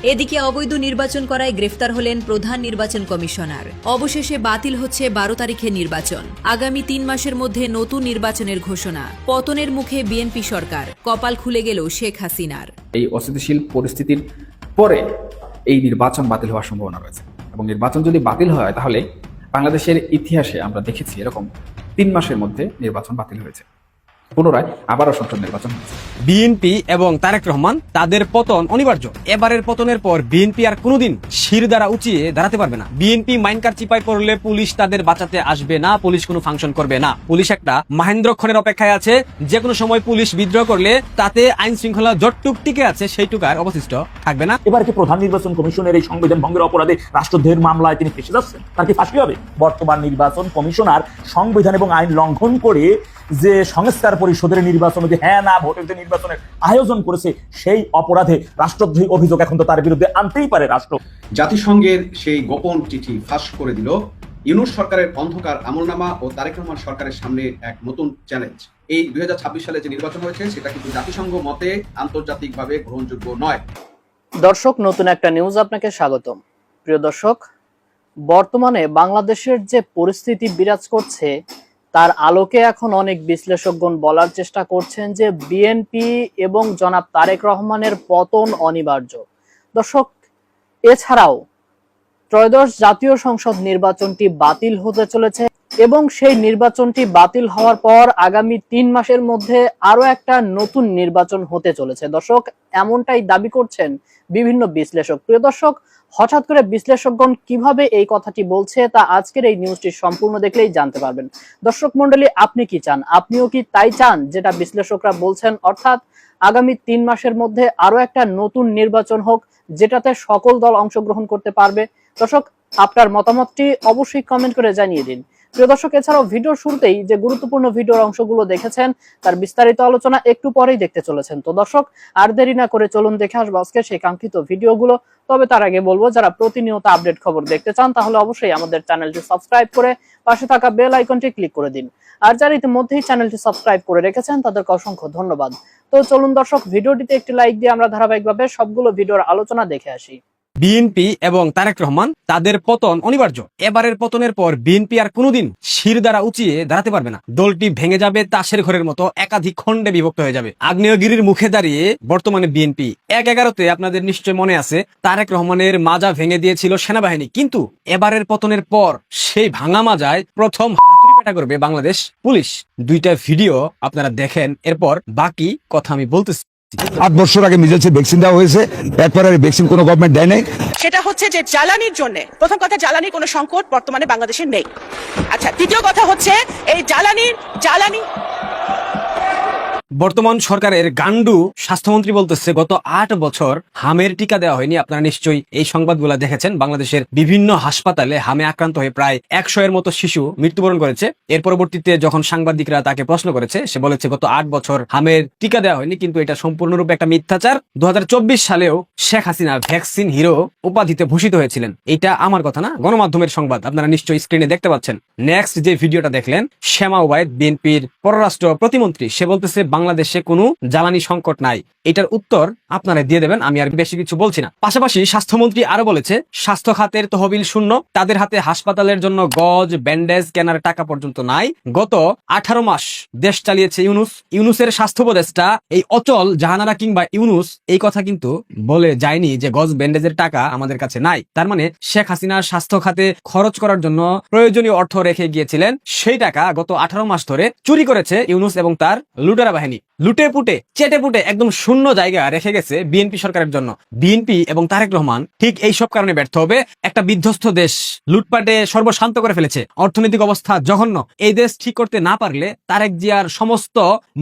এদিকে অবৈধ নির্বাচন করায় গ্রেফতার হলেন প্রধান নির্বাচন কমিশনার। অবশেষে বাতিল হচ্ছে 12 তারিখের নির্বাচন। আগামী 3 মাসের মধ্যে নতুন নির্বাচনের ঘোষণা। পতনের মুখে বিএনপি সরকার, কপাল খুলে গেল শেখ হাসিনার। এই অস্থিতিশীল পরিস্থিতির পরে এই নির্বাচন বাতিল হওয়ার সম্ভাবনা রয়েছে, এবং নির্বাচন যদি বাতিল হয় তাহলে বাংলাদেশের ইতিহাসে আমরা দেখেছি এরকম 3 মাসের মধ্যে নির্বাচন বাতিল হয়েছে, পুনরায় আবারও সংসদ নির্বাচন হয়েছে। বিএনপি এবং তারেক রহমান তাদের পতন অনিবার্য। এবারের পতনের পর বিএনপি আর কোনোদিন শির দ্বারা উঁচিয়ে দাঁড়াতে পারবে না। বিএনপি মাইনকার চিপায় পড়লে পুলিশ তাদের বাঁচাতে আসবে না, পুলিশ কোনো ফাংশন করবে না। পুলিশ একটা মহেন্দ্রক্ষণের অপেক্ষায় আছে, যে কোনো সময় পুলিশ বিদ্রোহ করলে তাতে আইন শৃঙ্খলা যতটুক টিকে আছে সেইটুক আর অবশিষ্ট থাকবে না। এবার কি প্রধান নির্বাচন কমিশনের এই সংবিধান ভঙ্গের অপরাধে রাষ্ট্রদ্রোহের মামলায় তিনি ফেসে যাচ্ছেন? তার কি ফাঁসি হবে? বর্তমান নির্বাচন কমিশনার সংবিধান এবং আইন লঙ্ঘন করে যে সংস্কার পরিষদের নির্বাচনে যে হ্যাঁ না ভোটের যে নির্বাচনের আয়োজন করেছে, সেই অপরাধে রাষ্ট্রদ্রোহী অভিযোগ এখন তো তার বিরুদ্ধে আনতেই পারে রাষ্ট্র। জাতিসংঘের সেই গোপন চিঠি ফাঁস করে দিল ইউনূস সরকারের অন্ধকার আমলনামা ও তারেক রহমান সরকারের সামনে এক নতুন চ্যালেঞ্জ। এই 2026 সালে যে নির্বাচন হয়েছে সেটা কিন্তু জাতিসংঘ মতে আন্তর্জাতিকভাবে গ্রহণযোগ্য নয়। দর্শক, নতুন একটা নিউজ আপনাকে স্বাগতম। প্রিয় দর্শক, বর্তমানে বাংলাদেশের যে পরিস্থিতি বিরাজ করছে তার আলোকে এখন অনেক বিশ্লেষকগণ বলার চেষ্টা করছেন যে বিএনপি এবং জনাব তারেক রহমানের পতন অনিবার্য। দর্শক, এছাড়াও ত্রয়োদশ জাতীয় সংসদ নির্বাচনটি বাতিল হতে চলেছে এবং সেই নির্বাচনটি বাতিল হওয়ার পর আগামী 3 মাসের মধ্যে আরো একটা নতুন নির্বাচন হতে চলেছে। দর্শক, এমনটাই দাবি করছেন বিভিন্ন বিশ্লেষক। প্রিয় দর্শক, হঠাৎ করে বিশ্লেষকগণ কিভাবে এই কথাটি বলছে তা আজকের এই নিউজটি সম্পূর্ণ দেখলেই জানতে পারবেন। দর্শক মন্ডলী, আপনি কি চান? আপনিও কি তাই চান যেটা বিশ্লেষকরা বলছেন, অর্থাৎ আগামী 3 মাসের মধ্যে আরো একটা নতুন নির্বাচন হোক যেটাতে সকল দল অংশগ্রহণ করতে পারবে? দর্শক, আপনার মতামতটি অবশ্যই কমেন্ট করে জানিয়ে দিন। প্রিয় দর্শক, এছাড়াও ভিডিওর শুরুতেই যে গুরুত্বপূর্ণ ভিডিওর অংশগুলো দেখেছেন তার বিস্তারিত আলোচনা একটু পরেই দেখতে চলেছেন। তো দর্শক, আর দেরি না করে চলুন দেখে আসবো আজকে সেই কাঙ্ক্ষিত ভিডিওগুলো। তবে তার আগে বলবো, যারা প্রতিনিয়ত আপডেট খবর দেখতে চান তাহলে অবশ্যই আমাদের চ্যানেলটি সাবস্ক্রাইব করে পাশে থাকা বেল আইকনটি ক্লিক করে দিন। আর যারা ইতিমধ্যেই চ্যানেলটি সাবস্ক্রাইব করে রেখেছেন তাদেরকে অসংখ্য ধন্যবাদ। তো চলুন দর্শক, ভিডিওটিতে একটি লাইক দিয়ে আমরা ধারাবাহিকভাবে সবগুলো ভিডিওর আলোচনা দেখে আসি। বিএনপি এবং তারেক রহমান তাদের পতন অনিবার্য। এবারের পতনের পর বিএনপি আর কোনোদিন শির দ্বারা উঁচিয়ে দাঁড়াতে পারবে না। দলটি ভেঙে যাবে তাসের ঘরের মতো, একাধিক খণ্ডে বিভক্ত হয়ে যাবে। আগ্নেয়গিরির মুখে দাঁড়িয়ে বর্তমানে বিএনপি। 1/11-তে আপনাদের নিশ্চয় মনে আছে তারেক রহমানের মাজা ভেঙে দিয়েছিল সেনাবাহিনী, কিন্তু এবারের পতনের পর সেই ভাঙা মাজায় প্রথম হাতুড়ি পেটা করবে বাংলাদেশ পুলিশ। 2টা ভিডিও আপনারা দেখেন, এরপর বাকি কথা আমি বলতেছি। 8 বছর আগে মিজেলসে ভ্যাকসিন দেওয়া হয়েছে, এরপর আর ভ্যাকসিন কোনো গভর্নমেন্ট দেয় নাই। সেটা হচ্ছে যে জ্বালানির জন্য, প্রথম কথা, জ্বালানির কোনো সংকট বর্তমানে বাংলাদেশে নেই। আচ্ছা, দ্বিতীয় কথা হচ্ছে এই জ্বালানি বর্তমান সরকারের গান্ডু স্বাস্থ্যমন্ত্রী বলতেছে গত 8 বছর হামের টিকা দেওয়া হয়নি। আপনারা নিশ্চয়ই এই সংবাদগুলো দেখেছেন। বাংলাদেশের বিভিন্ন হাসপাতালে হামে আক্রান্ত হয়ে প্রায় 100 এর মতো শিশু মৃত্যুবরণ করেছে। এর পরবর্তীতে যখন সাংবাদিকরা তাকে প্রশ্ন করেছে, সে বলেছে গত 8 বছর হামের টিকা দেওয়া হয়নি, কিন্তু এটা সম্পূর্ণরূপে একটা মিথ্যাচার। 2024 সালেও শেখ হাসিনা ভ্যাকসিন হিরো উপাধিতে ভূষিত হয়েছিলেন। এটা আমার কথা না, গণমাধ্যমের সংবাদ। আপনারা নিশ্চয়ই স্ক্রিনে দেখতে পাচ্ছেন। নেক্সট যে ভিডিওটা দেখলেন, শ্যামা ওবায়েদ, বিএনপির পররাষ্ট্র প্রতিমন্ত্রী, সে বলতেছে বাংলাদেশে কোনো জ্বালানি সংকট নাই। এটার উত্তর আপনারা দিয়ে দেবেন, আমি আর বেশি কিছু বলছি না। পাশাপাশি স্বাস্থ্যমন্ত্রী আরো বলেছে স্বাস্থ্য খাতের তহবিল শূন্য, তাদের হাতে হাসপাতালের জন্য গজ ব্যান্ডেজ কেনার টাকা পর্যন্ত নাই। গত 18 মাস দেশ চালিয়েছে ইউনূসের স্বাস্থ্য উপদেষ্টা এই অচল জাহানারা কিংবা ইউনূস এই কথা কিন্তু বলে যায়নি যে গজ ব্যান্ডেজের টাকা আমাদের কাছে নাই। তার মানে শেখ হাসিনার স্বাস্থ্য খাতে খরচ করার জন্য প্রয়োজনীয় অর্থ রেখে গিয়েছিলেন, সেই টাকা গত 18 মাস ধরে চুরি করেছে ইউনূস এবং তার লুটেরা বাহিনী। লুটে পুটে চেটে পুটে একদম শূন্য জায়গা রেখে গেছে বিএনপি সরকারের জন্য। বিএনপি এবং তারেক রহমান ঠিক এই সব কারণে ব্যর্থ হবে। একটা বিধ্বস্ত দেশ লুটপাটে সর্বশান্ত করে ফেলেছে, অর্থনৈতিক অবস্থা জঘন্য। এই দেশ ঠিক করতে না পারলে তারেক জিয়ার সমস্ত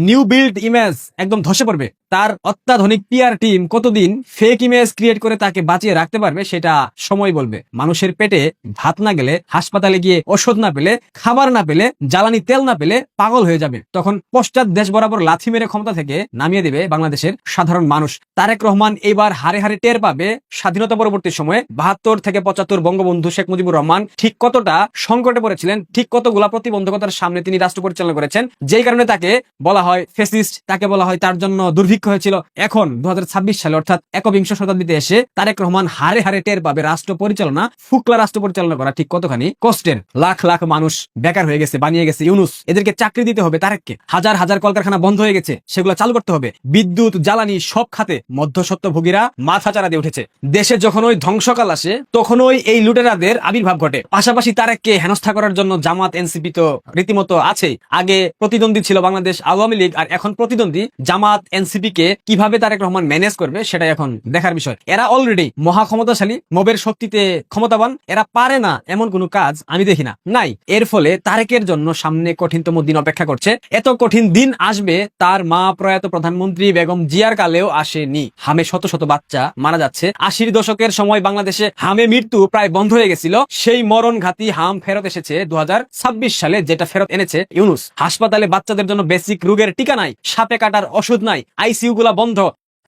নিউ বিল্ড ইমেজ একদম ধসে পড়বে। তার অত্যাধুনিক পিআর টিম কতদিন ফেক ইমেজ ক্রিয়েট করে তাকে বাঁচিয়ে রাখতে পারবে সেটা সময় বলবে। মানুষের পেটে ভাত না গেলে, হাসপাতালে গিয়ে ওষুধ না পেলে, খাবার না পেলে, জ্বালানি তেল না পেলে পাগল হয়ে যাবে। তখন পশ্চাৎ দেশ বরাবর লাথি লাথি মেরে ক্ষমতা থেকে নামিয়ে দেবে বাংলাদেশের সাধারণ মানুষ। তারেক রহমান এবার হারে হারে টের পাবে স্বাধীনতা পরবর্তী সময়ে 72 থেকে 75 বঙ্গবন্ধু শেখ মুজিবুর রহমান ঠিক কতটা সংকটে পড়েছিলেন, ঠিক কতগুলা প্রতিবন্ধকতার সামনে তিনি রাষ্ট্র পরিচালনা করেছেন, যেই কারণে তাকে বলা হয় ফেসিস্ট, তাকে বলা হয় তার জন্য দুর্ভিক্ষ হয়েছিল। এখন 2026 সালে অর্থাৎ একবিংশ শতাব্দীতে এসে তারেক রহমান হারে হারে টের পাবে রাষ্ট্র পরিচালনা, ফুকলা রাষ্ট্র পরিচালনা করা ঠিক কতখানি কষ্টের। লাখ লাখ মানুষ বেকার হয়ে গেছে, বানিয়ে গেছে ইউনুস, এদেরকে চাকরি দিতে হবে তারেককে। হাজার হাজার কলকারখানা বন্ধ হয়ে গেছে, সেগুলো চালু করতে হবে। বিদ্যুৎ, জ্বালানি সব খাতে মধ্যস্বত্বভোগীরা মাথা চারা দিয়ে উঠেছে। দেশে যখন ওই ধ্বংসকাল আসে তখনই এই লুটেরাদের আবির্ভাব ঘটে। পাশাপাশি তারেককে হেনস্থা করার জন্য জামাত এনসিপি তো রীতিমতো আছেই। আগে প্রতিদ্বন্দ্বী ছিল বাংলাদেশ আওয়ামী লীগ, আর এখন প্রতিদ্বন্দ্বী জামাত এনসিপি কে কিভাবে তারেক রহমান ম্যানেজ করবে সেটাই এখন দেখার বিষয়। এরা অলরেডি মহা ক্ষমতাশালী, মবের শক্তিতে ক্ষমতাবান, এরা পারে না এমন কোনো কাজ আমি দেখি না, নাই। এর ফলে তারেকের জন্য সামনে কঠিনতম দিন অপেক্ষা করছে। এত কঠিন দিন আসবে তার মা প্রয়াত প্রধানমন্ত্রী বেগম জিয়ার কালেও আসেনি। হামে শত শত বাচ্চা মারা যাচ্ছে। 80 দশকের সময় বাংলাদেশে হামে মৃত্যু প্রায় বন্ধ হয়ে গেছিল, সেই মরণঘাতী হাম ফেরত এসেছে 2026 সালে, যেটা ফেরত এনেছে ইউনুস। হাসপাতালে বাচ্চাদের জন্য বেসিক রোগের টিকা নাই, সাপে কাটার ওষুধ নাই, আইসিইউ গুলা বন্ধ।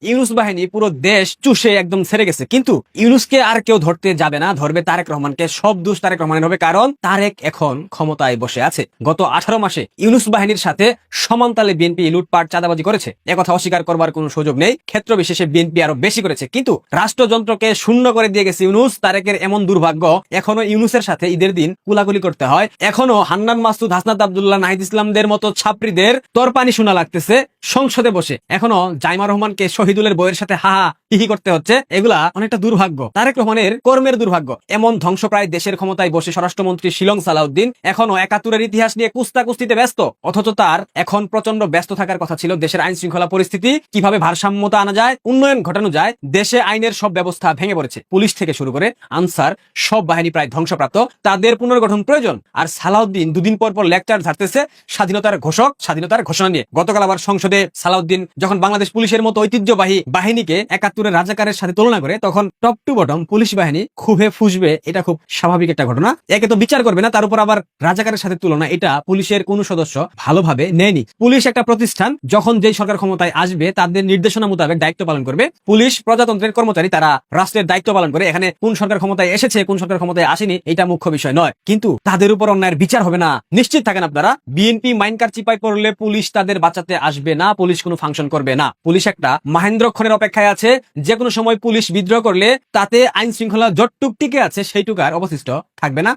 ইউনুস বাহিনী পুরো দেশ চুষে একদম ছেড়ে গেছে। কিন্তু ইউনুসকে আর কেউ ধরতে যাবে না, ধরবে তারেক রহমানকে। সব দোষ তারেক রহমানের হবে, কারণ তারেক এখন ক্ষমতায় বসে আছে। গত 18 মাসে ইউনুস বাহিনীর সাথে সমানতালে বিএনপি লুটপাট, চাঁদাবাজি করেছে, একথা অস্বীকার করবার কোনো সুযোগ নেই। ক্ষেত্র বিশেষে বিএনপি আরো বেশি করেছে, কিন্তু রাষ্ট্রযন্ত্রকে শূন্য করে দিয়ে গেছে ইউনুস। তারেকের এমন দুর্ভাগ্য, এখনো ইউনুসের সাথে ঈদের দিন কুলাকুলি করতে হয়। এখনো হান্নান মাসুদ, হাসনাত আব্দুল্লাহ, নাহিদ ইসলামদের মতো ছাত্রীদের তরপানি শোনা লাগতেছে সংসদে বসে। এখনো জাইমা রহমানকে শহীদুলের বইয়ের সাথে হাহা হিহি করতে হচ্ছে। এগুলা অনেকটা দুর্ভাগ্য, তারেক রহমানের কর্মের দুর্ভাগ্য। এমন ধ্বংসপ্রায় দেশের ক্ষমতায় বসে স্বরাষ্ট্রমন্ত্রী শিলং সালাউদ্দিন এখনো 71-এর ইতিহাস নিয়ে কুস্তিতে ব্যস্ত, অথচ তার এখন প্রচন্ড ব্যস্ত থাকার কথা ছিল দেশের আইন শৃঙ্খলা পরিস্থিতি কিভাবে ভারসাম্যতা আনা যায়, উন্নয়ন ঘটানো যায়। দেশে আইনের সব ব্যবস্থা ভেঙে পড়েছে, পুলিশ থেকে শুরু করে আনসার সব বাহিনী প্রায় ধ্বংসপ্রাপ্ত, তাদের পুনর্গঠন প্রয়োজন। আর সালাউদ্দিন দুদিন পর পর লেকচার ঝাড়তেছে স্বাধীনতার ঘোষক, স্বাধীনতার ঘোষণা নিয়ে। গতকাল আবার সংসদে সালাউদ্দিন যখন বাংলাদেশ পুলিশের মতো ঐতিহ্যবাহী বাহিনীকে 71-এর রাজাকারের সাথে তুলনা করে, তখন টপ টু বটম পুলিশ বাহিনী খুবই ফুসবে। এটা খুব স্বাভাবিক একটা ঘটনা। একে তো বিচার করবে না, তার উপর আবার রাজাকারের সাথে তুলনা, এটা পুলিশের কোন সদস্য ভালোভাবে নেয়নি। পুলিশ একটা প্রতিষ্ঠান, যখন যেই সরকার ক্ষমতায় আসবে তাদের নির্দেশনা মোতাবেক দায়িত্ব পালন করবে। পুলিশ প্রজাতন্ত্রের কর্মচারী, তারা রাষ্ট্রের দায়িত্ব পালন করে। এখানে কোন সরকার ক্ষমতায় এসেছে, কোন সরকার ক্ষমতায় আসেনি, এটা মুখ্য বিষয় নয়। কিন্তু তাদের উপর অন্যায়ের বিচার হবে না, নিশ্চিত থাকেন আপনারা। বিএনপি মাইনকার চিপাই পড়লে পুলিশ তাদের বাঁচাতে আসবে না, পুলিশ কোনো ফাংশন করবে না। পুলিশ একটা মহেন্দ্রক্ষণের অপেক্ষায় আছে, যে কোনো সময় পুলিশ বিদ্রোহ করলে তাতে আইন শৃঙ্খলা যতটুক টিকে আছে সেইটুক আর অবশিষ্ট থাকবে না,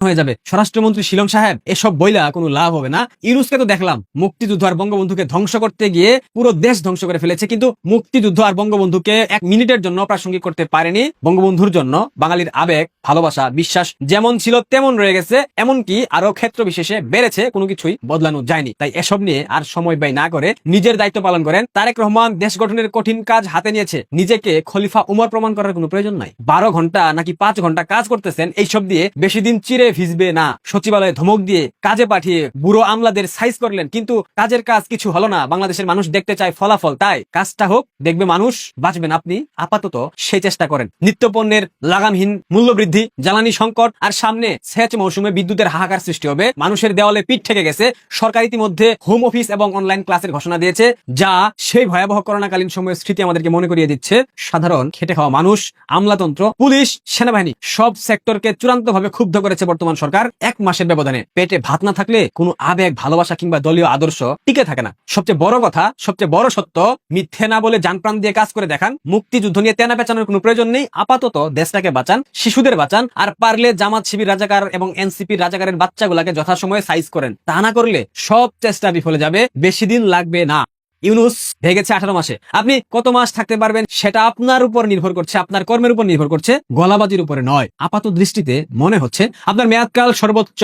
হয়ে যাবে। স্বরাষ্ট্রমন্ত্রী শিলং সাহেব এসব বইলা কোনো লাভ হবে না। ইউনুসকে তো দেখলাম মুক্তিযুদ্ধ আর বঙ্গবন্ধুকে ধ্বংস করতে গিয়ে পুরো দেশ ধ্বংস করে ফেলেছে, কিন্তু মুক্তিযুদ্ধ আর বঙ্গবন্ধুকে 1 মিনিটের জন্য প্রাসঙ্গিক করতে পারেনি। বঙ্গবন্ধুর জন্য বাঙালির আবেগ, ভালোবাসা, বিশ্বাস যেমন ছিল তেমন রয়ে গেছে, এমনকি আরো ক্ষেত্র বিশেষে বেড়েছে, কোনো কিছুই বদলানো যায়নি। তাই এসব নিয়ে আর সময় ব্যয় না করে নিজের দায়িত্ব পালন করেন। তারেক রহমান দেশ গঠনের কঠিন কাজ হাতে নিয়েছে, নিজেকে খলিফা উমর প্রমাণ করার কোনো প্রয়োজন নাই। 12 ঘন্টা নাকি 5 ঘন্টা কাজ করতেছেন, এইসব দিয়ে বেশি দিন চিরে ভিজবে না। সচিবালয়ে ধমক দিয়ে কাজে পাঠিয়ে বুড়ো আমলাদের সাইজ করলেন, কিন্তু কাজের কাজ কিছু হলো না। বাংলাদেশের মানুষ দেখতে চায় ফলাফল, তাই কাজটা হোক, দেখবে মানুষ, বাঁচবেন আপনি। আপাতত সেই চেষ্টা করেন। নিত্যপণ্যের লাগামহীন মূল্য বৃদ্ধি, জ্বালানি সংকট, আর সামনে সেচ মৌসুমে বিদ্যুতের হাহাকার সৃষ্টি হবে। মানুষের দেওয়ালে পিঠ ঠেকে গেছে। সরকার ইতিমধ্যে হোম অফিস এবং অনলাইন ক্লাসের ঘোষণা দিয়েছে, যা সেই ভয়াবহ করোনাকালীন সময়ের স্মৃতি আমাদেরকে মনে করিয়ে দিচ্ছে। সাধারণ খেটে খাওয়া মানুষ, আমলাতন্ত্র, পুলিশ, সেনাবাহিনী সব সেক্টরকে চূড়ান্তভাবে ক্ষুব্ধ করেছে বর্তমান সরকার 1 মাসের ব্যবধানে। পেটে ভাত না থাকলে কোনো আবেগ, ভালোবাসা কিংবা দলীয় আদর্শ টিকে থাকে না। সবচেয়ে বড় কথা, সবচেয়ে বড় সত্য, মিথ্যে না বলে জানপ্রাণ দিয়ে কাজ করে দেখান। মুক্তিযুদ্ধ নিয়ে তেনা পেঁচানোর কোনো প্রয়োজন নেই। আপাতত দেশটাকে বাঁচান, শিশুদের বাঁচান, আর পারলে জামাত শিবির রাজাকার এবং এনসিপির রাজাকারের বাচ্চাগুলাকে যথাসময়ে সাইজ করেন। তা না করলে সব চেষ্টা বিফলে যাবে, বেশি দিন লাগবে না। ইউনুস ভেগেছে 18 মাসে, আপনি কত মাস থাকতে পারবেন সেটা আপনার উপর নির্ভর করছে, আপনার কর্মের উপর নির্ভর করছে, গলাবাজির উপরে নয়। আপাত দৃষ্টিতে মনে হচ্ছে আপনার মেয়াদকাল সর্বোচ্চ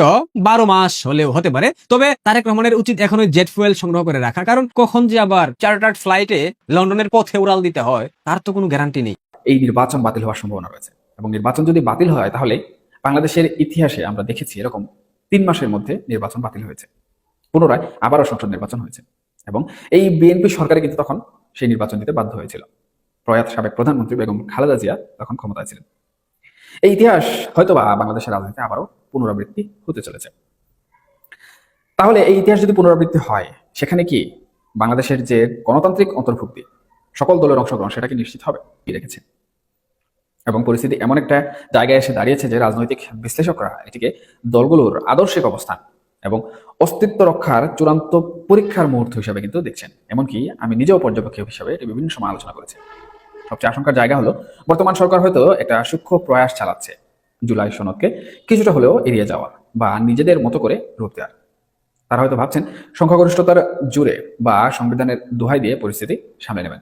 12 মাস হলেও হতে পারে। তবে তারেক রহমানের উচিত এখন ওই জেট ফুয়েল সংগ্রহ করে রাখা, কারণ কখন যে আবার চার্টার্ড ফ্লাইটে লন্ডনের পথে উড়াল দিতে হয় তার তো কোনো গ্যারান্টি নেই। এই নির্বাচন বাতিল হওয়ার সম্ভাবনা রয়েছে, এবং নির্বাচন যদি বাতিল হয় তাহলে বাংলাদেশের ইতিহাসে আমরা দেখেছি এরকম 3 মাসের মধ্যে নির্বাচন বাতিল হয়েছে, পুনরায় আবারও সংসদ নির্বাচন হয়েছে, এবং এই বিএনপি সরকারে কিন্তু তখন সেই নির্বাচন দিতে বাধ্য হয়েছিল। প্রয়াত সাবেক প্রধানমন্ত্রী বেগম খালেদা জিয়া তখন ক্ষমতায় ছিলেন। এই ইতিহাস হয়তো বা বাংলাদেশের রাজনীতিতে আবারও পুনরাবৃত্তি হতে চলেছে। তাহলে এই ইতিহাস যদি পুনরাবৃত্তি হয়, সেখানে কি বাংলাদেশের যে গণতান্ত্রিক অন্তর্ভুক্তি, সকল দলের অংশগ্রহণ সেটাকে নিশ্চিত হবে রেখেছে। এবং পরিস্থিতি এমন একটা জায়গায় এসে দাঁড়িয়েছে যে রাজনৈতিক বিশ্লেষকরা এটিকে দলগুলোর আদর্শিক অবস্থান এবং অস্তিত্ব রক্ষার চূড়ান্ত পরীক্ষার মুহূর্ত হিসেবে কিন্তু দেখছেন। এমনকি আমি নিজেও পর্যবেক্ষক হিসেবে এটি বিভিন্ন সময় আলোচনা করেছি। সবচেয়ে আশঙ্কার জায়গা হলো বর্তমান সরকার হয়তো একটা সূক্ষ্ম প্রয়াস চালাচ্ছে জুলাই সনদকে কিছুটা হলেও এড়িয়ে যাওয়ার বা নিজেদের মতো করে রূপ দেওয়ার। তারা হয়তো ভাবছেন সংখ্যাগরিষ্ঠতার জুড়ে বা সংবিধানের দোহাই দিয়ে পরিস্থিতি সামলে নেবেন।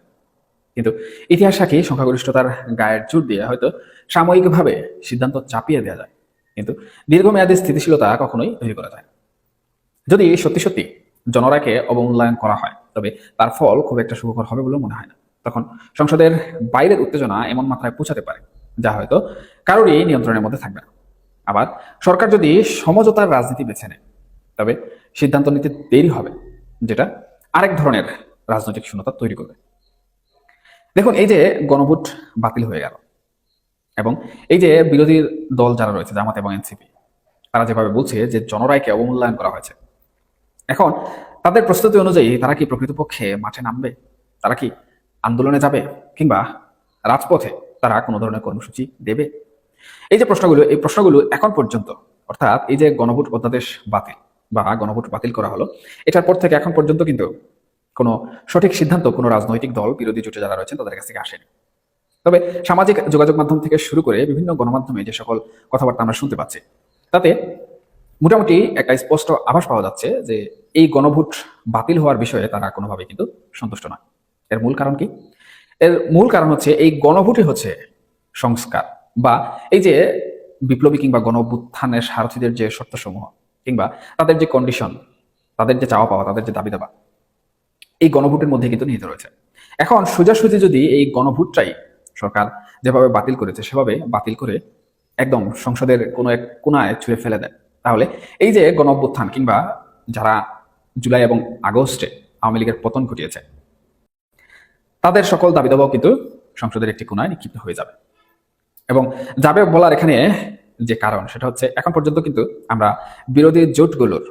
কিন্তু ইতিহাস সাক্ষী সংখ্যাগরিষ্ঠতার গায়ের জোর দিয়ে হয়তো সাময়িকভাবে সিদ্ধান্ত চাপিয়ে দেওয়া যায়, কিন্তু দীর্ঘমেয়াদী স্থিতিশীলতা কখনোই তৈরি করা যায় না। যদি সত্যি সত্যি জনরাকে অবমূল্যায়ন করা হয় তবে তার ফল খুব একটা সুখকর হবে বলে মনে হয় না। তখন সংসদের বাইরের উত্তেজনা এমন মাত্রায় পৌঁছাতে পারে যা হয়তো কারোরই নিয়ন্ত্রণের মধ্যে থাকবে না। আবার সরকার যদি সমঝোতার রাজনীতি বেছে নেয় তবে সিদ্ধান্ত নিতে দেরি হবে, যেটা আরেক ধরনের রাজনৈতিক শূন্যতা তৈরি করবে। দেখুন, এই যে গণভোট বাতিল হয়ে গেল এবং এই যে বিরোধী দল যারা রয়েছে জামাত এবং এনসিপি, তারা যেভাবে বলছে যে জনরায়কে অবমূল্যায়ন করা হয়েছে, এখন তাদের প্রস্তুতি অনুযায়ী তারা কি প্রকৃতপক্ষে মাঠে নামবে? তারা কি আন্দোলনে যাবে কিংবা রাজপথে তারা কোনো ধরনের কর্মসূচি দেবে? এই যে প্রশ্নগুলো, এই প্রশ্নগুলো এখন পর্যন্ত, অর্থাৎ এই যে গণভোট অধ্যাদেশ বাতিল বা গণভোট বাতিল করা হলো, এটার পর থেকে এখন পর্যন্ত কিন্তু কোনো সঠিক সিদ্ধান্ত কোনো রাজনৈতিক দল, বিরোধী জোটে যারা রয়েছেন তাদের কাছ থেকে আসেনি। তবে সামাজিক যোগাযোগ মাধ্যম থেকে শুরু করে বিভিন্ন গণমাধ্যমে যে সকল কথাবার্তা আমরা শুনতে পাচ্ছি, তাতে মোটামুটি একটা স্পষ্ট আভাস পাওয়া যাচ্ছে যে এই গণভোট বাতিল হওয়ার বিষয়ে তারা কোনোভাবে কিন্তু সন্তুষ্ট নয়। এর মূল কারণ কি? এর মূল কারণ হচ্ছে এই গণভোটই হচ্ছে সংস্কার বা এই যে বিপ্লবী কিংবা গণ অভ্যুত্থানের সারথীদের যে শর্তসমূহ কিংবা তাদের যে কন্ডিশন, তাদের যে চাওয়া পাওয়া, তাদের যে দাবি দাবা, এই গণভোটের মধ্যে কিন্তু নিহিত রয়েছে। এখন সোজাসুজি যদি এই গণভোটটাই সরকার যেভাবে বাতিল করেছে সেভাবে বাতিল করে একদম সংসদের কোনো এক কোনায় ছুঁড়ে ফেলে দেয়, তাহলে এই যে গণ অভ্যুত্থান কিংবা যারা জুলাই এবং আগস্টে আওয়ামী লীগের পতন ঘটিয়েছে তাদের সকল দাবি দাবাও কিন্তু সংসদের একটি কোনায় নিক্ষিপ্ত হয়ে যাবে। এবং যাবে বলার এখানে যে কারণ সেটা হচ্ছে এখন পর্যন্ত কিন্তু আমরা বিরোধী জোটগুলোর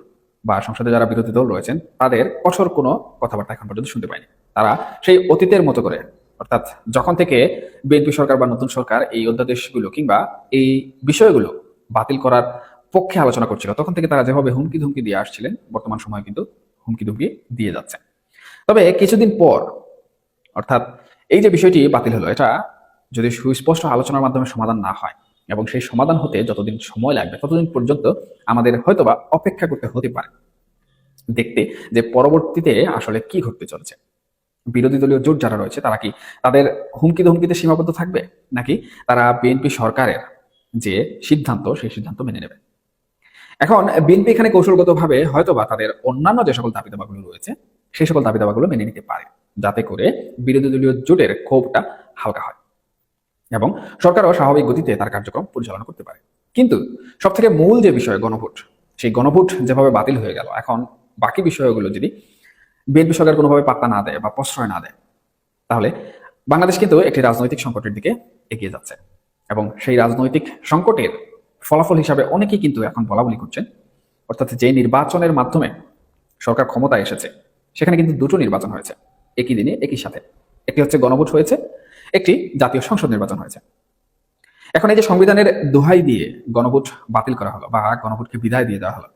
বা সংসদে যারা বিরোধী দল রয়েছেন তাদের কঠোর কোনো কথাবার্তা এখন পর্যন্ত শুনতে পাইনি। তারা সেই অতীতের মতো করে, অর্থাৎ যখন থেকে বিএনপি সরকার বা নতুন সরকার এই অধ্যাদেশগুলো কিংবা এই বিষয়গুলো বাতিল করার পক্ষে আলোচনা করছিল, তখন থেকে তারা যেভাবে হুমকি ধুমকি দিয়ে আসছিলেন বর্তমান সময়ে কিন্তু হুমকি ধুমকি দিয়ে যাচ্ছে। তবে কিছুদিন পর, অর্থাৎ এই যে বিষয়টি বাতিল হলো, এটা যদি সুস্পষ্ট আলোচনার মাধ্যমে সমাধান না হয় এবং সেই সমাধান হতে যতদিন সময় লাগবে ততদিন পর্যন্ত আমাদের হয়তোবা অপেক্ষা করতে হতে পারে দেখতে যে পরবর্তীতে আসলে কি ঘটতে চলেছে। বিরোধী দলীয় জোট যারা রয়েছে তারা কি তাদের হুমকি ধমকিতে সীমাবদ্ধ থাকবে, নাকি তারা বিএনপি সরকারের যে সিদ্ধান্ত সেই সিদ্ধান্ত মেনে নেবে? এখন বিএনপি এখানে কৌশলগতভাবে হয়তোবা তাদের অন্যান্য যে সকল দাবি দাবাগুলো রয়েছে সেই সকল দাবি দাবাগুলো মেনে নিতে পারে, যাতে করে বিরোধী দলীয় জোটের ক্ষোভটা হালকা হয় এবং সরকারও স্বাভাবিক গতিতে তার কার্যক্রম পরিচালনা করতে পারে। কিন্তু সব থেকে মূল যে বিষয় গণভোট, সেই গণভোট যেভাবে বাতিল হয়ে গেল, এখন বাকি বিষয়গুলো যদি বিএনপি সরকার কোনোভাবে পাত্তা না দেয় বা প্রশ্রয় না দেয়, তাহলে বাংলাদেশ কিন্তু একটি রাজনৈতিক সংকটের দিকে এগিয়ে যাচ্ছে। এবং সেই রাজনৈতিক সংকটের ফলাফল হিসাবে অনেকেই কিন্তু এখন বলা বলি করছেন, অর্থাৎ যে নির্বাচনের মাধ্যমে সরকার ক্ষমতায় এসেছে সেখানে কিন্তু দুটো নির্বাচন হয়েছে একই দিনে একই সাথে। একটি হচ্ছে গণভোট হয়েছে, একটি জাতীয় সংসদ নির্বাচন হয়েছে। এখন এই যে সংবিধানের দোহাই দিয়ে গণভোট বাতিল করা হলো বা গণভোটকে বিদায় দিয়ে দেওয়া হলো,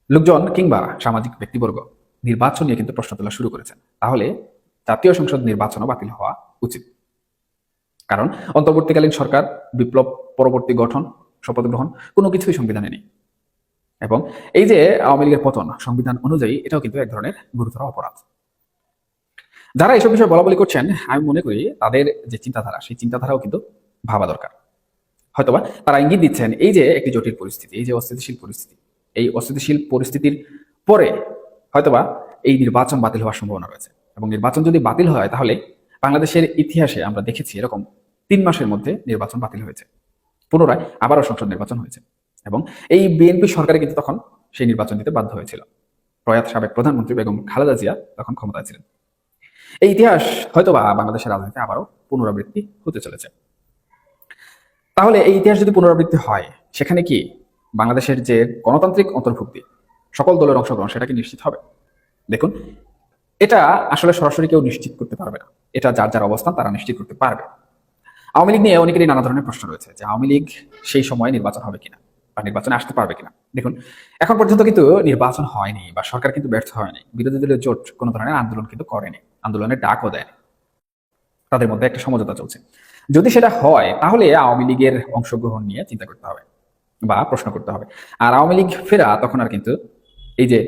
লোকজন কিংবা সামাজিক ব্যক্তিবর্গ নির্বাচন নিয়ে কিন্তু প্রশ্ন তোলা শুরু করেছেন। তাহলে জাতীয় সংসদ নির্বাচনও বাতিল হওয়া উচিত, কারণ অন্তর্বর্তীকালীন সরকার, বিপ্লব পরবর্তী গঠন, শপথ গ্রহণ কোনো কিছুই সংবিধানে নেই। এবং এই যে আওয়ামী লীগের পতন সংবিধান অনুযায়ী এটাও কিন্তু এক ধরনের গুরুতর অপরাধ। যারা এসব বিষয়ে বলা বলি করছেন, আমি মনে করি তাদের যে চিন্তাধারা সেই চিন্তাধারাও কিন্তু ভাবা দরকার। হয়তোবা তারা ইঙ্গিত দিচ্ছেন এই যে একটি জটিল পরিস্থিতি, এই যে অস্থিতিশীল পরিস্থিতি, এই অস্থিতিশীল পরিস্থিতির পরে হয়তোবা এই নির্বাচন বাতিল হওয়ার সম্ভাবনা রয়েছে। এবং নির্বাচন যদি বাতিল হয় তাহলে বাংলাদেশের ইতিহাসে আমরা দেখেছি এরকম 3 মাসের মধ্যে নির্বাচন বাতিল হয়েছে, পুনরায় আবারও সংসদ নির্বাচন হয়েছে। এবং এই বিএনপি সরকারে কিন্তু তখন সেই নির্বাচন দিতে বাধ্য হয়েছিল। প্রয়াত সাবেক প্রধানমন্ত্রী বেগম খালেদা জিয়া তখন ক্ষমতায় ছিলেন। এই ইতিহাস হয়তোবা বাংলাদেশের রাজনীতিতে আবারও পুনরাবৃত্তি হতে চলেছে। তাহলে এই ইতিহাস যদি পুনরাবৃত্তি হয়, সেখানে কি বাংলাদেশের যে গণতান্ত্রিক অন্তর্ভুক্তি, সকল দলের অংশগ্রহণ সেটা কি নিশ্চিত হবে? দেখুন, এটা আসলে সরাসরি কেউ নিশ্চিত করতে পারবে না, এটা যার যার অবস্থান তারা নিশ্চিত করতে পারবে। আওয়ামী লীগ নিয়ে অনেকেরই নানা ধরনের প্রশ্ন রয়েছে যে আওয়ামী লীগ সেই সময় নির্বাচন হবে কিনা বা নির্বাচনে আসতে পারবে কিনা। দেখুন, এখন পর্যন্ত কিন্তু নির্বাচন হয়নি বা সরকার কিন্তু ব্যর্থ হয়নি, বিরোধী দলীয় জোট কোনো ধরনের আন্দোলন কিন্তু করেনি, আন্দোলনের ডাকও দেয়নি, তাদের মধ্যে একটা সমঝোতা চলছে। যদি সেটা হয় তাহলে আওয়ামী লীগের অংশগ্রহণ নিয়ে চিন্তা করতে হবে বা প্রশ্ন করতে হবে। আর আওয়ামী লীগ ফেরা তখন আর কিন্তু এই যে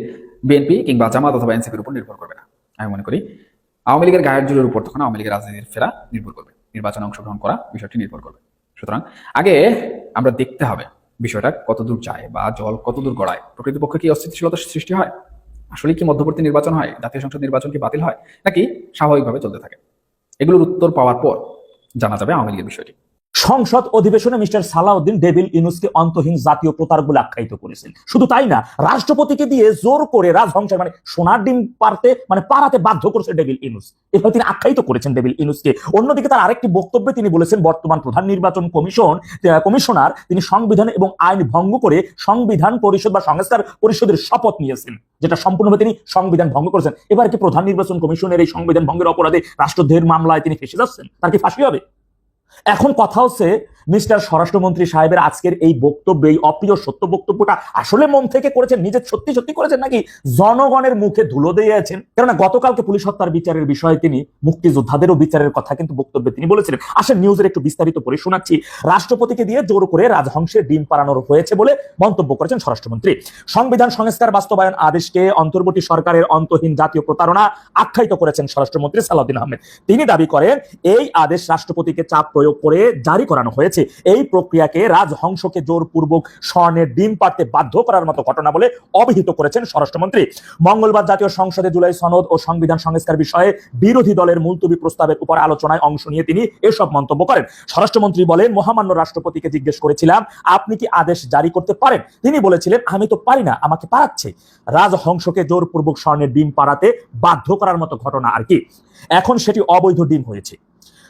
বিএনপি কিংবা জামাত অথবা এনসিপির উপর নির্ভর করবে না। আমি মনে করি আওয়ামী লীগের গায়ের জোরের উপর তখন আওয়ামী লীগের রাজনীতির ফেরা নির্ভর করবে, নির্বাচনে অংশগ্রহণ করা বিষয়টি নির্ভর করবে। সুতরাং আগে আমরা দেখতে হবে বিষয়টা কতদূর যায় বা জল কতদূর গড়ায়, প্রকৃতপক্ষে কি অস্থিতিশীলতা সৃষ্টি হয়, আসলে কি মধ্যবর্তী নির্বাচন হয়, জাতীয় সংসদ নির্বাচন কি বাতিল হয়, নাকি স্বাভাবিকভাবে চলতে থাকে। এগুলোর উত্তর পাওয়ার পর জানা যাবে আওয়ামী লীগের বিষয়টি। সংসদ অধিবেশনে মিস্টার সালাউদ্দিন ডেভিল ইউনূসকে অন্তহীন জাতীয় প্রতারক বলে আখ্যায়িত করেছেন। শুধু তাই না, রাষ্ট্রপতিকে দিয়ে জোর করে রাজহংসের মানে সোনার ডিম পাড়াতে বাধ্য করেছে ডেভিল ইউনূস, এভাবে তিনি আখ্যায়িত করেছেন ডেভিল ইউনূসকে। অন্যদিকে তার আরেকটি বক্তব্যে তিনি বলেছেন বর্তমান প্রধান নির্বাচন কমিশনার তিনি সংবিধান এবং আইন ভঙ্গ করে সংবিধান পরিষদ বা সংস্কার পরিষদের শপথ নিয়েছেন, যেটা সম্পূর্ণভাবে তিনি সংবিধান ভঙ্গ করেছেন। এবার কি প্রধান নির্বাচন কমিশনের এই সংবিধান ভঙ্গের অপরাধে রাষ্ট্রদ্রোহের মামলায় তিনি ফেঁসে যাচ্ছেন? তার কি ফাঁসি হবে? এখন কথা হচ্ছে মিস্টার স্বরাষ্ট্রমন্ত্রী সাহেবের আজকের এই বক্তব্য, এই অপ্রিয় সত্য বক্তব্যটা আসলে মন থেকে করেছেন, নিজে সত্যি সত্যি করেছেন, নাকি জনগণের মুখে ধুলো দিয়েছেন? কেননা গতকালকে পুলিশ হত্যার বিচারের বিষয়ে তিনি মুক্তিযোদ্ধাদেরও বিচারের কথা কিন্তু বক্তব্যে তিনি বলেছিলেন। আসলে নিউজের একটু বিস্তারিত পড়ে শোনাচ্ছি। রাষ্ট্রপতিকে দিয়ে জোর করে রাজহংসের ডিম পাড়ানো হয়েছে বলে মন্তব্য করেছেন স্বরাষ্ট্রমন্ত্রী। সংবিধান সংস্কার বাস্তবায়ন আদেশকে অন্তর্বর্তী সরকারের অন্তহীন জাতীয় প্রতারণা আখ্যায়িত করেছেন স্বরাষ্ট্রমন্ত্রী সালাউদ্দিন আহমেদ। তিনি দাবি করেন এই আদেশ রাষ্ট্রপতিকে চাপ প্রয়োগ করে জারি করানো হয়েছে। এই প্রক্রিয়াকে রাজহংসকে জোরপূর্বক স্বর্ণের ডিম পাড়তে বাধ্য করার মতো ঘটনা বলে অভিহিত করেছেন স্বরাষ্ট্রমন্ত্রী। মঙ্গলবার জাতীয় সংসদে জুলাই সনদ ও সংবিধান সংস্কার বিষয়ে বিরোধী দলের মুলতবি প্রস্তাবের উপর আলোচনায় অংশ নিয়ে তিনি এসব মন্তব্য করেন। স্বরাষ্ট্রমন্ত্রী বলেন, মহামান্য রাষ্ট্রপতিকে জিজ্ঞেস করেছিলাম আপনি কি আদেশ জারি করতে পারেন, তিনি বলেছিলেন আমি তো পারি না, আমাকে পারাচ্ছে। রাজহংসকে জোরপূর্বক স্বর্ণের ডিম পাড়াতে বাধ্য করার মতো ঘটনা আর কি। এখন সেটি অবৈধ ডিম হয়েছে।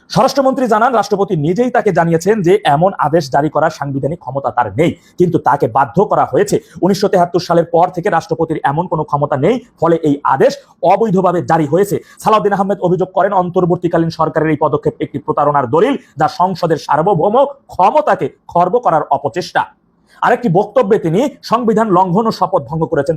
স্বরাষ্ট্রমন্ত্রী জানান রাষ্ট্রপতি নিজেই তাকে জানিয়েছেন যে এমন আদেশ জারি করার সাংবিধানিক ক্ষমতা তার নেই, কিন্তু তাকে বাধ্য করা হয়েছে। 1973 সালের পর থেকে রাষ্ট্রপতির এমন কোনো ক্ষমতা নেই, ফলে এই আদেশ অবৈধভাবে জারি হয়েছে। সালাউদ্দিন আহমেদ অভিযোগ করেন অন্তর্বর্তীকালীন সরকারের এই পদক্ষেপ একটি প্রতারণার দলিল, যা সংসদের সার্বভৌম ক্ষমতাকে খর্ব করার অপচেষ্টা। আরেকটি বক্তব্যে তিনি সংবিধান লঙ্ঘন ও শপথ ভঙ্গ করেছেন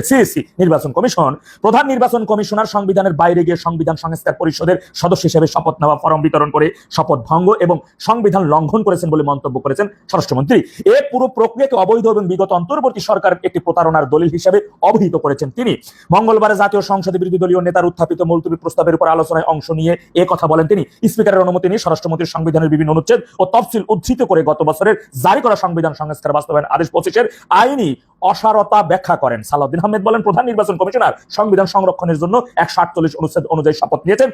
সিইসি নির্বাচন কমিশন। প্রধান নির্বাচন কমিশনার সংবিধানের বাইরে গিয়ে সংবিধান সংস্কার পরিষদের সদস্য হিসেবে শপথ নেওয়া ফরম বিতরণ করে শপথ ভঙ্গ এবং সংবিধান লঙ্ঘন করেছেন বলে মন্তব্য করেছেন স্বরাষ্ট্রমন্ত্রী। এই পুরো প্রক্রিয়াকে অবৈধ এবং বিগত অন্তর্বর্তী সরকারের একটি প্রতারণার দলিল হিসেবে অভিহিত করেছেন তিনি। মঙ্গলবার জাতীয় সংসদে বিরোধী দলীয় নেতার উত্থাপিত মুলতবি প্রস্তাবের উপর আলোচনায় অংশ নিয়ে এ কথা বলেন তিনি। স্পিকারের অনুমতি নিয়ে স্বরাষ্ট্রমন্ত্রীর সংবিধানের বিভিন্ন অনুচ্ছেদ ও তফসিল উদ্ধৃত করে গত বছরের জারি করা সংবিধান সংস্কার বাস্তবায়ন আদেশ 25-এর আইনি অসারতা ব্যাখ্যা করেন। সালাউদ্দিন আহমেদ বলেন, প্রধান নির্বাচন কমিশনার সংবিধান সংরক্ষণের জন্য 148 অনুচ্ছেদ অনুযায়ী শপথ নিয়েছেন,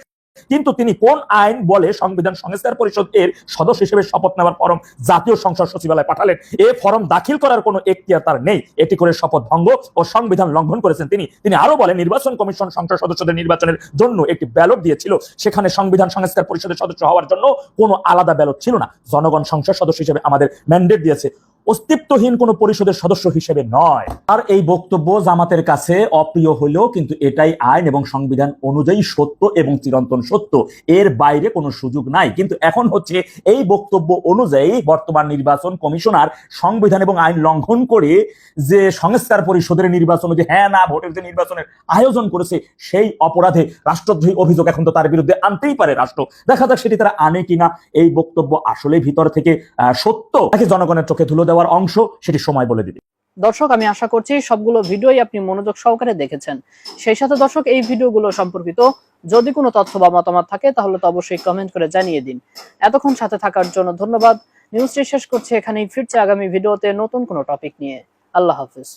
কিন্তু তিনি কোন আইন বলে সংবিধান সংস্কার পরিষদ এর সদস্য হিসেবে শপথ নেওয়ার ফরম জাতীয় সংসদ সচিবালয়ে পাঠালেন? এই ফরম দাখিল করার কোনো এখতিয়ার তার নেই। এটি করে শপথ ভঙ্গ ও সংবিধান লঙ্ঘন করেছেন তিনি আরো বলেন, নির্বাচন কমিশন সংসদ সদস্যদের নির্বাচনের জন্য একটি ব্যালট দিয়েছিল, সেখানে সংবিধান সংস্কার পরিষদের সদস্য হওয়ার জন্য কোনো আলাদা ব্যালট ছিল না। জনগণ সংসদ সদস্য হিসেবে আমাদের ম্যান্ডেট দিয়েছে, অস্তিত্বহীন কোন পরিষদের সদস্য হিসেবে নয়। আর এই বক্তব্য জামাতের কাছে অপ্রিয় হলেও কিন্তু এটাই আইন এবং সংবিধান অনুযায়ী সত্য এবং চিরন্তন সত্য, এর বাইরে কোনো সুযোগ নাই। কিন্তু এখন হচ্ছে এই বক্তব্য অনুযায়ী বর্তমান নির্বাচন কমিশনার সংবিধান এবং আইন লঙ্ঘন করে যে সংস্কার পরিষদের নির্বাচনে যে হ্যাঁ না ভোটের যে নির্বাচনের আয়োজন করেছে, সেই অপরাধে রাষ্ট্রদ্রোহী অভিযোগ এখন তো তার বিরুদ্ধে আনতেই পারে রাষ্ট্র। দেখা যাক সেটি তারা আনে কিনা। এই বক্তব্য আসলে ভিতর থেকে সত্য নাকি জনগণের চোখে ধুলো দেওয়ার অংশ, সেটি সময় বলে দিবে। দর্শক, আমি আশা করছি সবগুলো ভিডিওই আপনি মনোযোগ সহকারে দেখেছেন। সেই সাথে দর্শক, এই ভিডিওগুলো সম্পর্কিত যদি কোনো তথ্য বা মতামত থাকে তাহলে তো অবশ্যই কমেন্ট করে জানিয়ে দিন। এতক্ষণ সাথে থাকার জন্য ধন্যবাদ। নিউজটি শেষ করছি এখানেই, ফিরছে আগামী ভিডিওতে নতুন কোনো টপিক নিয়ে। আল্লাহ হাফিজ।